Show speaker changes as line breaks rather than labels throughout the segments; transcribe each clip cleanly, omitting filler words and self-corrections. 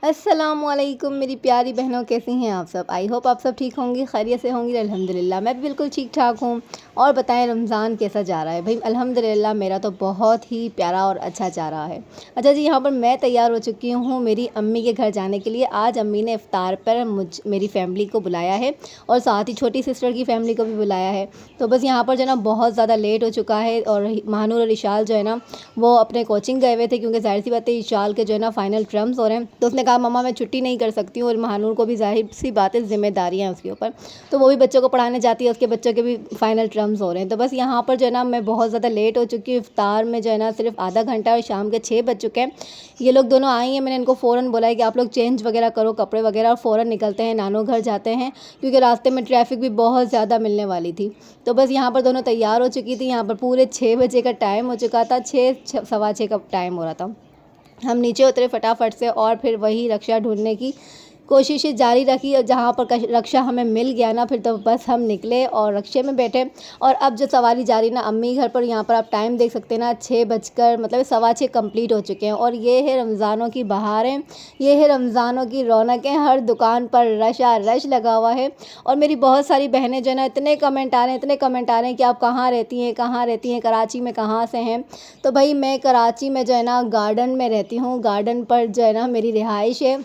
अस्सलामुअलैकुम मेरी प्यारी बहनों, कैसी हैं आप सब। आई होप आप सब ठीक होंगी, खैरियत से होंगी। अल्हम्दुलिल्लाह मैं भी बिल्कुल ठीक ठाक हूँ। और बताएं रमज़ान कैसा जा रहा है। भाई अल्हम्दुलिल्लाह मेरा तो बहुत ही प्यारा और अच्छा जा रहा है। अच्छा जी, यहाँ पर मैं तैयार हो चुकी हूँ मेरी अम्मी के घर जाने के लिए। आज अम्मी ने इफ़्तार पर मेरी फ़ैमिली को बुलाया है और साथ ही छोटी सिस्टर की फ़ैमिली को भी बुलाया है। तो बस यहाँ पर जो है ना बहुत ज़्यादा लेट हो चुका है और महानूर और इशाल जो है ना वो अपने कोचिंग गए हुए थे, क्योंकि ज़ाहिर सी बात है इशाल के जो है ना फ़ाइनल टर्म्स हो रहे हैं। तो उसने कहा मम्मा मैं छुट्टी नहीं कर सकती हूँ, और महानूर को भी ज़ाहिर सी बात है ज़िम्मेदारियाँ हैं उसके ऊपर, तो वो भी बच्चों को पढ़ाने जाती है, उसके बच्चों के भी फ़ाइनल टर्म्स हो रहे हैं। तो बस यहाँ पर जो है ना मैं बहुत ज़्यादा लेट हो चुकी हूँ। इफ्तार में जो है ना सिर्फ आधा घंटा और शाम के 6 बज चुके हैं। ये लोग दोनों आई हैं, मैंने इनको फ़ौरन बोला है कि आप लोग चेंज वगैरह करो कपड़े वगैरह और फ़ौरन निकलते हैं, नानो घर जाते हैं, क्योंकि रास्ते में ट्रैफिक भी बहुत ज़्यादा मिलने वाली थी। तो बस यहाँ पर दोनों तैयार हो चुकी थी। यहाँ पर पूरे 6 बजे का टाइम हो चुका था, 6 सवा 6 का टाइम हो रहा था। हम नीचे उतरे फटाफट से और फिर वही रक्षा ढूंढने की कोशिशें जारी रखी, और जहाँ पर रक्षा हमें मिल गया ना, फिर तो बस हम निकले और रक्षे में बैठे। और अब जो सवारी जारी ना अम्मी घर पर, यहाँ पर आप टाइम देख सकते हैं ना, 6 बजकर मतलब सवा 6 कम्प्लीट हो चुके हैं। और ये है रमज़ानों की बहारें, ये है रमज़ानों की रौनकें। हर दुकान पर रशा रश लगा हुआ है। और मेरी बहुत सारी बहनें जो है ना इतने कमेंट आ रहे हैं, इतने कमेंट आ रहे हैं कि आप कहाँ रहती हैं, कहाँ रहती हैं, कराची में कहाँ से हैं। तो भाई मैं कराची में जो है ना गार्डन में रहती हूँ। गार्डन पर जो है ना मेरी रिहाइश है।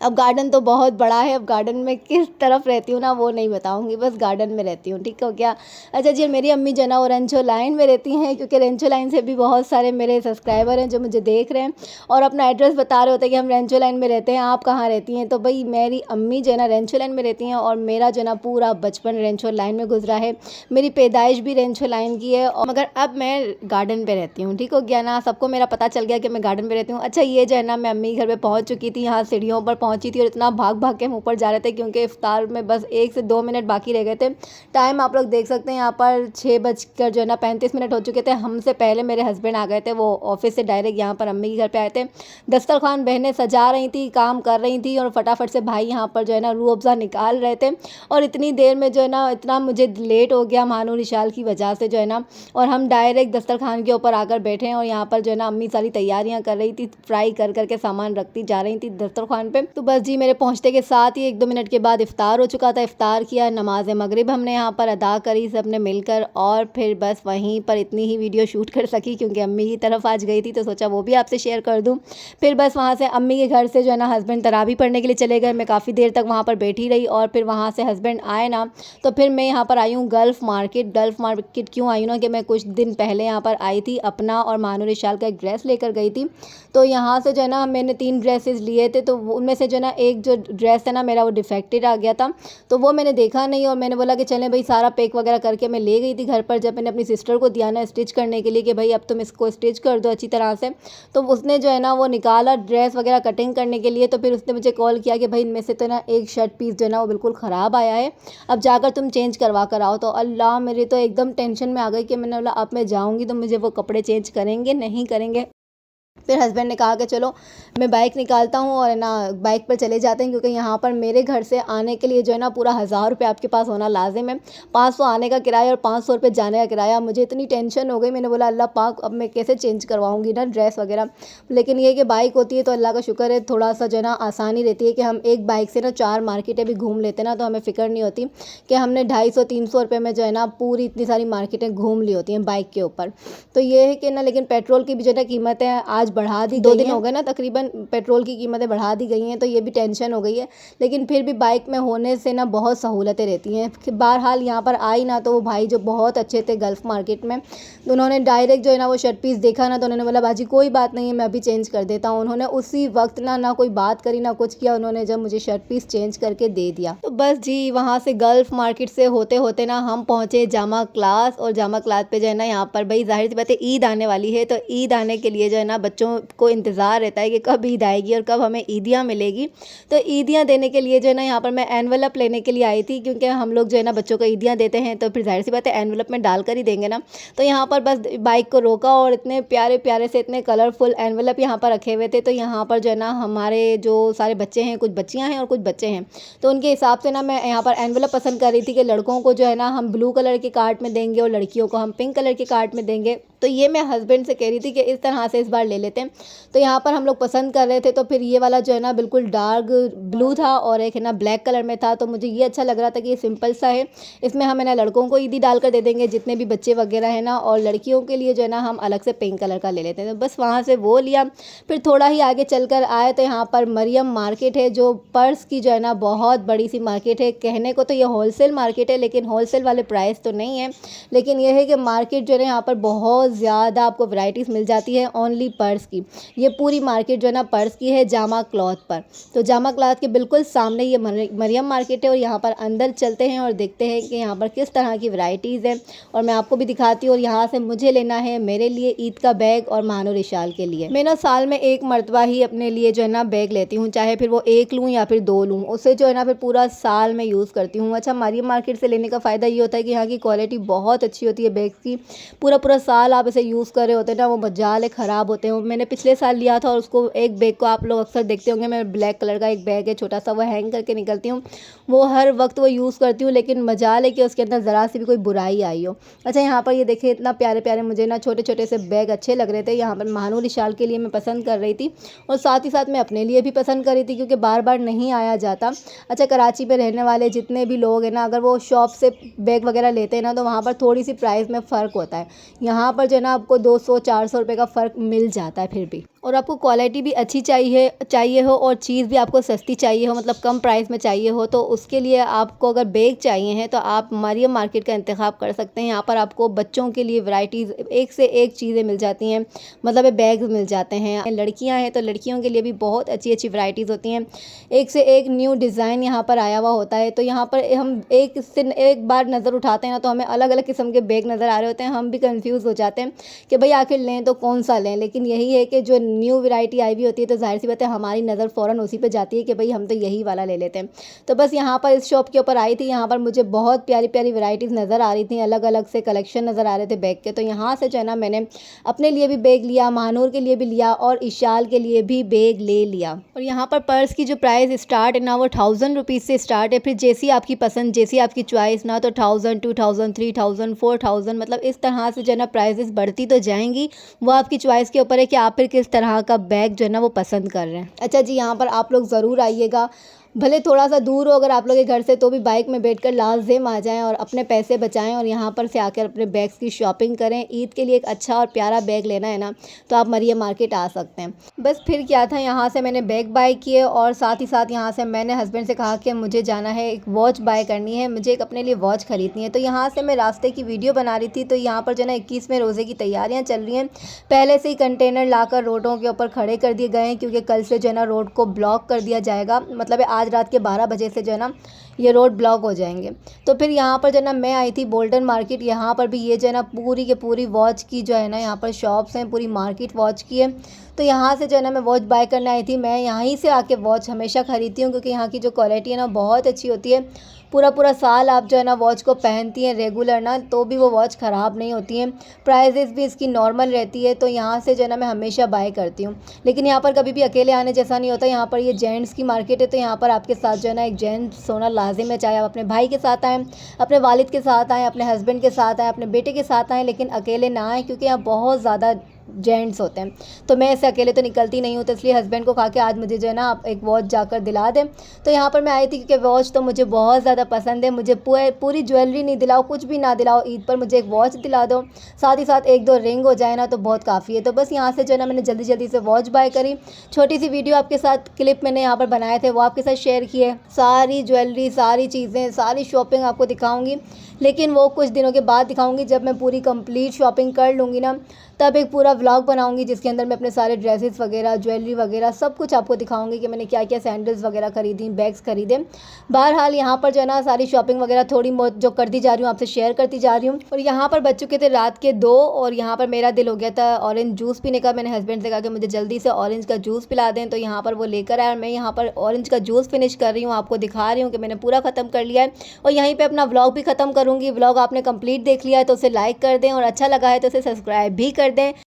अब गार्डन तो बहुत बड़ा है, अब गार्डन में किस तरफ रहती हूँ ना वो नहीं बताऊँगी, बस गार्डन में रहती हूँ, ठीक हो क्या। अच्छा जी, मेरी अम्मी जो है ना वो रेंचो लाइन में रहती हैं, क्योंकि रेंचो लाइन से भी बहुत सारे मेरे सब्सक्राइबर हैं जो मुझे देख रहे हैं और अपना एड्रेस बता रहे होते हैं कि हम रेंचो लाइन में रहते हैं, आप कहाँ रहती हैं। तो भाई मेरी अम्मी जो है ना रेंचो लाइन में रहती हैं, और मेरा जो है ना पूरा बचपन रेंचो लाइन में गुजरा है। मेरी पैदाइश भी रेंचो लाइन की है, और मगर अब मैं गार्डन पर रहती हूँ, ठीक हो गया ना। सबको मेरा पता चल गया कि मैं गार्डन पर रहती हूँ। अच्छा, ये जो है ना मैं अम्मी घर पर पहुँच चुकी थी, यहाँ सीढ़ियों पर पहुंची थी और इतना भाग भाग के हम ऊपर जा रहे थे, क्योंकि इफ्तार में बस 1 से 2 मिनट बाकी रह गए थे। टाइम आप लोग देख सकते हैं, यहाँ पर 6 बजकर जो है ना 35 मिनट हो चुके थे। हमसे पहले मेरे हस्बैंड आ गए थे, वो ऑफिस से डायरेक्ट यहाँ पर अम्मी के घर पे आए थे। दस्तरखान बहनें सजा रही थी, काम कर रही थी, और फटाफट से भाई यहाँ पर जो है ना रूह अफ़ज़ा निकाल रहे थे। और इतनी देर में जो है ना इतना मुझे लेट हो गया महानूर इशाल की वजह से जो है ना, और हम डायरेक्ट दस्तरखान के ऊपर आकर बैठे हैं। और यहाँ पर जो है ना अम्मी सारी तैयारियाँ कर रही थी, फ्राई कर करके सामान रखती जा रही थी दस्तरखान पे। तो बस जी मेरे पहुंचते के साथ ही 1-2 मिनट के बाद इफ्तार हो चुका था। इफ्तार किया, नमाज मगरिब हमने यहाँ पर अदा करी सब ने मिलकर, और फिर बस वहीं पर इतनी ही वीडियो शूट कर सकी, क्योंकि अम्मी की तरफ आज गई थी तो सोचा वो भी आपसे शेयर कर दूँ। फिर बस वहाँ से अम्मी के घर से जो है ना हस्बैंड तरावी पढ़ने के लिए चले गए। मैं काफ़ी देर तक वहाँ पर बैठी रही, और फिर वहाँ से हस्बैंड आए ना, तो फिर मैं यहाँ पर आई हूँ गल्फ़ मार्केट। गल्फ़ मार्केट क्यों आई हूँ ना, कि मैं कुछ दिन पहले यहाँ पर आई थी, अपना और महानूर इशाल का एक ड्रेस लेकर गई थी। तो यहाँ से जो है ना मैंने 3 ड्रेसेस लिए थे, तो उनमें से जो है ना एक जो ड्रेस है ना मेरा वो डिफेक्टेड आ गया था, तो वो मैंने देखा नहीं, और मैंने बोला कि चलें भाई, सारा पैक वगैरह करके मैं ले गई थी घर पर। जब मैंने अपनी सिस्टर को दिया ना स्टिच करने के लिए कि भाई अब तुम इसको स्टिच कर दो अच्छी तरह से, तो उसने जो है ना वो निकाला ड्रेस वगैरह कटिंग करने के लिए। तो फिर उसने मुझे कॉल किया कि भाई इनमें से तो ना एक शर्ट पीस जो है ना वो बिल्कुल ख़राब आया है, अब जाकर तुम चेंज करवा कर आओ। तो अल्लाह, मेरी तो एकदम टेंशन में आ गई कि मैंने बोला अब मैं जाऊँगी तो मुझे वो कपड़े चेंज करेंगे नहीं करेंगे। फिर हस्बैंड ने कहा कि चलो मैं बाइक निकालता हूँ और ना बाइक पर चले जाते हैं, क्योंकि यहाँ पर मेरे घर से आने के लिए जो है ना पूरा 1000 रुपये आपके पास होना लाजिम है। 500 आने का किराया और 500 रुपये जाने का किराया। मुझे इतनी टेंशन हो गई, मैंने बोला अल्लाह पाक अब मैं कैसे चेंज करवाऊँगी ना ड्रेस वगैरह। लेकिन ये कि बाइक होती है तो अल्लाह का शुक्र है, थोड़ा सा जो है ना आसानी रहती है कि हम एक बाइक से ना 4 मार्केटें भी घूम लेते ना, तो हमें फ़िक्र नहीं होती कि हमने 250-300 रुपये में जो है ना पूरी इतनी सारी मार्केटें घूम ली होती हैं बाइक के ऊपर। तो ये है कि ना, लेकिन पेट्रोल की भी जो है ना कीमतें आज बढ़ा दी, 2 दिन हो गए ना तकरीबन पेट्रोल की कीमतें बढ़ा दी गई हैं, तो ये भी टेंशन हो गई है। लेकिन फिर भी बाइक में होने से ना बहुत सहूलतें रहती हैं। बहरहाल यहाँ पर आई ना, तो वो भाई जो बहुत अच्छे थे गल्फ़ मार्केट में, तो उन्होंने डायरेक्ट जो है ना वो शर्ट पीस देखा ना, तो उन्होंने बोला बाजी कोई बात नहीं है, मैं अभी चेंज कर देता हूँ। उन्होंने उसी वक्त ना कोई बात करी ना कुछ किया, उन्होंने जब मुझे शर्ट पीस चेंज करके दे दिया। तो बस जी वहाँ से गल्फ़ मार्केट से होते होते ना हम पहुँचे जामा क्लास, और जामा क्लास पे जो है ना यहाँ पर भाई ज़ाहिर सी बात है ईद आने वाली है, तो ईद आने के लिए जो है ना बच्चों को इंतज़ार रहता है कि कब ईद आएगी और कब हमें ईदियाँ मिलेगी। तो ईदियाँ देने के लिए जो है ना यहाँ पर मैं एनवेलप लेने के लिए आई थी, क्योंकि हम लोग जो है ना बच्चों को ईदियाँ देते हैं तो फिर ज़ाहिर सी बात है एनवेलप में डाल कर ही देंगे ना। तो यहाँ पर बस बाइक को रोका, और इतने प्यारे प्यारे से इतने कलरफुल एनवेलप यहाँ पर रखे हुए थे। तो यहाँ पर जो है ना हमारे जो सारे बच्चे हैं, कुछ बच्चियाँ हैं और कुछ बच्चे हैं, तो उनके हिसाब से ना मैं यहाँ पर एनवेलप पसंद कर रही थी कि लड़कों को जो है ना हम ब्लू कलर के कार्ड में देंगे और लड़कियों को हम पिंक कलर के कार्ड में देंगे। तो ये मैं हस्बैंड से कह रही थी कि इस तरह से इस बार ले लेते हैं। तो यहाँ पर हम लोग पसंद कर रहे थे, तो फिर ये वाला जो है ना बिल्कुल डार्क ब्लू था और एक है ना ब्लैक कलर में था। तो मुझे ये अच्छा लग रहा था कि ये सिंपल सा है, इसमें हम है ना लड़कों को ईदी डालकर दे देंगे जितने भी बच्चे वगैरह है ना, और लड़कियों के लिए जो है ना हम अलग से पिंक कलर का ले लेते हैं। तो बस वहाँ से वो लिया। फिर थोड़ा ही आगे चलकर आए तो यहाँ पर मरियम मार्केट है, जो पर्स की जो है ना बहुत बड़ी सी मार्केट है। कहने को तो ये होलसेल मार्केट है, लेकिन होलसेल वाले प्राइस तो नहीं है, लेकिन यह है कि मार्केट जो है यहाँ पर बहुत ज़्यादा आपको वैरायटीज़ मिल जाती है ओनली पर्स की। ये पूरी मार्केट जो है ना पर्स की है, जामा क्लॉथ पर। तो जामा क्लॉथ के बिल्कुल सामने ये मरियम मार्केट है, और यहाँ पर अंदर चलते हैं और देखते हैं कि यहाँ पर किस तरह की वैरायटीज़ हैं, और मैं आपको भी दिखाती हूँ। और यहाँ से मुझे लेना है मेरे लिए ईद का बैग और महानुर इशाल के लिए। मैं ना साल में एक मरतबा ही अपने लिए जो है ना बैग लेती हूँ, चाहे फिर वो एक लूँ या फिर 2 लूँ, उससे जो है ना फिर पूरा साल मैं यूज़ करती हूँ। अच्छा, मरियम मार्केट से लेने का फ़ायदा ये होता है कि यहाँ की क्वालिटी बहुत अच्छी होती है बैग्स की। पूरा साल आप इसे यूज़ कर रहे होते हैं ना, वो मजाल ख़राब होते हैं। मैंने पिछले साल लिया था, और उसको एक बैग को आप लोग अक्सर देखते होंगे, मैं ब्लैक कलर का एक बैग है छोटा सा, वो हैंग करके निकलती हूँ, वो हर वक्त वो यूज़ करती हूँ, लेकिन मजाल है कि उसके अंदर ज़रा सी भी कोई बुराई आई हो। अच्छा, यहाँ पर ये देखिए इतना प्यारे प्यारे मुझे ना छोटे छोटे से बैग अच्छे लग रहे थे। यहाँ पर महानुर इशाल के लिए मैं पसंद कर रही थी, और साथ ही साथ मैं अपने लिए भी पसंद कर रही थी, क्योंकि बार बार नहीं आया जाता। अच्छा, कराची में रहने वाले जितने भी लोग हैं ना, अगर वो शॉप से बैग वगैरह लेते हैं ना, तो वहाँ पर थोड़ी सी प्राइस में फ़र्क होता है। यहाँ पर जो है ना आपको 200-400 रुपये का फ़र्क मिल जाता है फिर भी। और आपको क्वालिटी भी अच्छी चाहिए हो, और चीज़ भी आपको सस्ती चाहिए हो, मतलब कम प्राइस में चाहिए हो, तो उसके लिए आपको अगर बैग चाहिए हैं तो आप मरियम मार्केट का इंतखाब कर सकते हैं। यहाँ पर आपको बच्चों के लिए वैराइटीज़ एक से एक चीज़ें मिल जाती हैं, मतलब बैग मिल जाते हैं। लड़कियाँ हैं तो लड़कियों के लिए भी बहुत अच्छी अच्छी वैराइटीज़ होती हैं, एक से एक न्यू डिज़ाइन यहाँ पर आया हुआ होता है। तो यहाँ पर हम एक बार नज़र उठाते हैं ना, तो हमें अलग अलग किस्म के बैग नज़र आ रहे होते हैं, हम भी कंफ्यूज हो जाते हैं कि भाई आखिर लें तो कौन सा लें। लेकिन यही है कि जो न्यू वैरायटी आई हुई होती है, तो जाहिर सी बात है हमारी नज़र फ़ौरन उसी पे जाती है कि भाई हम तो यही वाला ले लेते हैं। तो बस यहाँ पर इस शॉप के ऊपर आई थी, यहाँ पर मुझे बहुत प्यारी प्यारी वैरायटीज़ नज़र आ रही थी, अलग अलग से कलेक्शन नज़र आ रहे थे बैग के। तो यहाँ से जो है ना मैंने अपने लिए भी बैग लिया, महानूर के लिए भी लिया, और इशाल के लिए भी बैग ले लिया। और यहाँ पर पर्स की जो प्राइस स्टार्ट है ना, वो 1000 रुपीज़ से स्टार्ट है। फिर जैसी आपकी पसंद, जैसी आपकी चॉइस ना, तो 1000, 2000, 3000, 4000, मतलब इस तरह से जो है ना प्राइसेस बढ़ती तो जाएंगी। वो आपकी चॉइस के ऊपर है कि आप फिर किस तरह का बैग जो है ना वो पसंद कर रहे हैं। अच्छा जी, यहाँ पर आप लोग ज़रूर आइएगा, भले थोड़ा सा दूर हो अगर आप लोग के घर से, तो भी बाइक में बैठकर लाज़िम आ जाएं और अपने पैसे बचाएं, और यहाँ पर से आकर अपने बैग्स की शॉपिंग करें। ईद के लिए एक अच्छा और प्यारा बैग लेना है ना, तो आप मरियम मार्केट आ सकते हैं। बस फिर क्या था, यहाँ से मैंने बैग बाय किए, और साथ ही साथ यहाँ से मैंने हस्बैंड से कहा कि मुझे जाना है, एक वॉच बाय करनी है, मुझे एक अपने लिए वॉच ख़रीदनी है। तो यहाँ से मैं रास्ते की वीडियो बना रही थी। तो यहाँ पर जो है ना 21वें रोज़े की तैयारियाँ चल रही हैं। पहले से ही कंटेनर लाकर रोडों के ऊपर खड़े कर दिए गए हैं, क्योंकि कल से जो है ना रोड को ब्लॉक कर दिया जाएगा, मतलब आज रात के 12 बजे से जो है ना ये रोड ब्लॉक हो जाएंगे। तो फिर यहाँ पर जो है ना मैं आई थी बोल्टन मार्केट, यहाँ पर भी ये जो है ना पूरी के पूरी वॉच की जो है ना यहाँ पर शॉप्स हैं, पूरी मार्केट वॉच की है। तो यहाँ से जो है ना मैं वॉच बाय करने आई थी। मैं यहीं से आके वॉच हमेशा ख़रीदती हूँ, क्योंकि यहाँ की जो क्वालिटी है ना बहुत अच्छी होती है। पूरा साल आप जो है ना वॉच को पहनती हैं रेगुलर ना, तो भी वो वॉच ख़राब नहीं होती हैं। प्राइजेस भी इसकी नॉर्मल रहती है। तो यहाँ से जो है ना मैं हमेशा बाय करती हूँ। लेकिन यहाँ पर कभी भी अकेले आने जैसा नहीं होता। यहाँ पर ये जेंट्स की मार्केट है, तो यहाँ पर आपके साथ जो है ना एक जेंट्स होना लाजिम है। चाहे आप अपने भाई के साथ आएँ, अपने वालिद के साथ आएँ, अपने हस्बैंड के साथ आएँ, अपने बेटे के साथ आएँ, लेकिन अकेले ना आएँ, क्योंकि यहाँ बहुत ज़्यादा जेंट्स होते हैं। तो मैं ऐसे अकेले तो निकलती नहीं हूँ, तो इसलिए हस्बैंड को कहा कि आज मुझे जो है ना आप एक वॉच जाकर दिला दें। तो यहाँ पर मैं आई थी, क्योंकि वॉच तो मुझे बहुत ज़्यादा पसंद है। मुझे पूरी ज्वेलरी नहीं दिलाओ, कुछ भी ना दिलाओ, ईद पर मुझे एक वॉच दिला दो, साथ ही साथ 1-2 रिंग हो जाए ना, तो बहुत काफ़ी है। तो बस यहाँ से जो है ना मैंने जल्दी जल्दी से वॉच बाय करी। छोटी सी वीडियो आपके साथ क्लिप मैंने यहाँ पर बनाए थे, वो आपके साथ शेयर किए। सारी ज्वेलरी, सारी चीज़ें, सारी शॉपिंग आपको दिखाऊंगी, लेकिन वो कुछ दिनों के बाद दिखाऊंगी, जब मैं पूरी कंप्लीट शॉपिंग कर लूँगी ना, तब एक पूरा व्लॉग बनाऊंगी, जिसके अंदर मैं अपने सारे ड्रेसेस वगैरह, ज्वेलरी वगैरह सब कुछ आपको दिखाऊंगी कि मैंने क्या क्या सैंडल्स वगैरह खरीदी, बैग्स खरीदे। बहरहाल यहाँ पर जो है ना सारी शॉपिंग वगैरह थोड़ी बहुत जो करती जा रही हूँ, आपसे शेयर करती जा रही हूँ। और यहाँ पर बच चुके थे रात के 2, और यहाँ पर मेरा दिल हो गया था ऑरेंज जूस पीने का। मैंने हस्बैंड से कहा कि मुझे जल्दी से ऑरेंज का जूस पिला दें, तो यहाँ पर वो लेकर आया, और मैं यहाँ पर ऑरेंज का जूस फिनिश कर रही हूँ, आपको दिखा रही हूँ कि मैंने पूरा ख़त्म कर लिया है। और यहीं पर अपना व्लॉग भी ख़त्म करूँगी। व्लॉग आपने कंप्लीट देख लिया है तो उसे लाइक कर दें, और अच्छा लगा है तो उसे सब्सक्राइब भी कर दें।